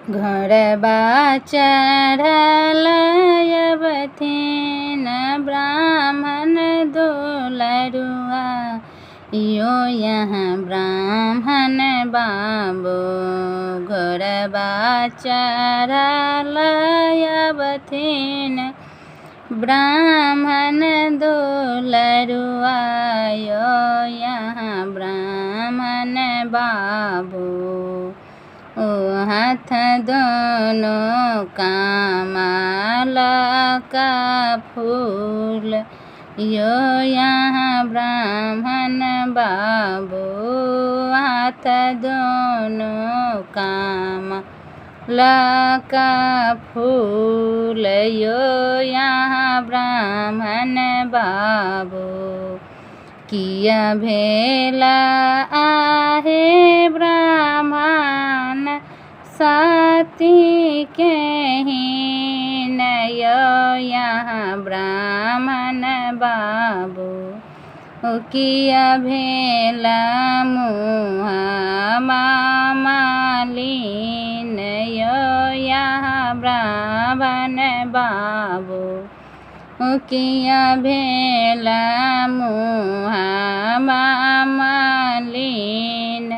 घोड़बा चढ़ल अबथिन ब्राह्मण दुलरुआ, यो यहाँ ब्राह्मण बाबू। घोड़बा चढ़ल अबथिन ब्राह्मण दुलरुआ, यो यहाँ ब्राह्मण बाबू। ओ हाथ दोनों कमल का फूल, यो यहाँ ब्राह्मण बाबू। हाथ दोनों कमल का फूल, यो यहाँ ब्राह्मण बाबू। किया भेला आहे ब्राह्मण सती के हीन, यो यहाँ ब्राह्मण बाबू। किया भेला मुँह मालिन, यो यहाँ ब्राह्मण बाबू। किया भेला मुँह मालिन,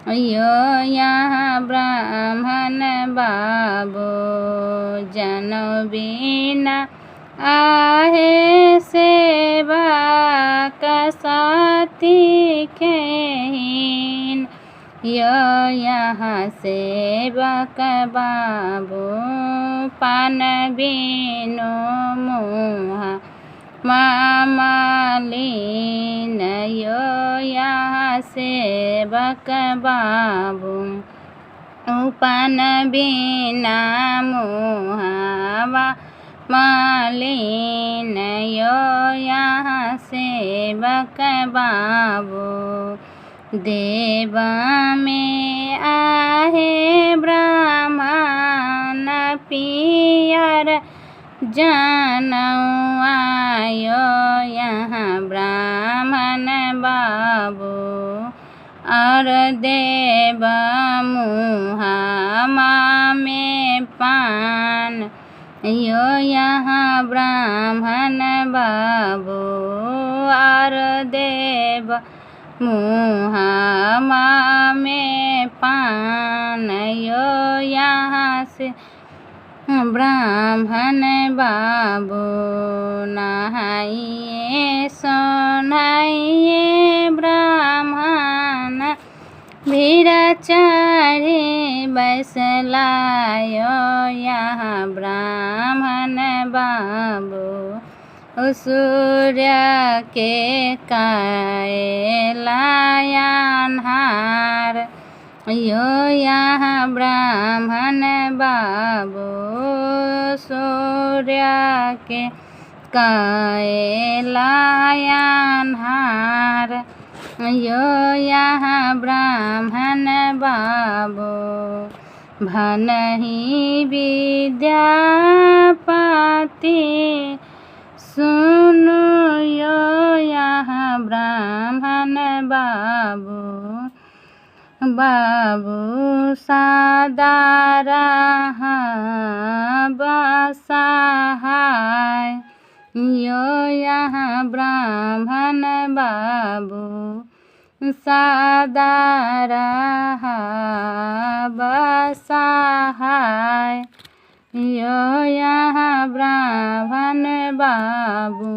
यो यहाँ ब्राह्मण बाबू। जनौ बिना आहे सेवक सती के हीन, यो यहाँ सेवक बाबू। पान बिनु मुँह मालिन, यो यहाँ सेवक बाबू। पान बिना मुँह मालिन, यो यहाँ सेवक बाबू। देव में आहे ब्राह्मण पियर जनौआ, यो यहाँ ब्राह्मण बाबू। और देव मुँह में पान, यो यहाँ ब्राह्मण बाबू। और देव मुँह में पान, यो यहाँ से ब्राह्मण बाबू। नहाइए सोनाइए ब्राह्मण भीड़ चढ़े बैसलायो, यहाँ ब्राह्मण बाबू। सूर्य के कायलायनहार, यो यहाँ ब्राह्मण बाबू। सूर्य के कायलायनहार, यो यहाँ ब्राह्मण बाबू। भनहि विद्यापति सुनु, यो यहाँ ब्राह्मण बाबू। बाबू सदा बसहाय, यो यहाँ ब्राह्मण बाबू। सदा बसहाय, यो यहाँ ब्राह्मण बाबू।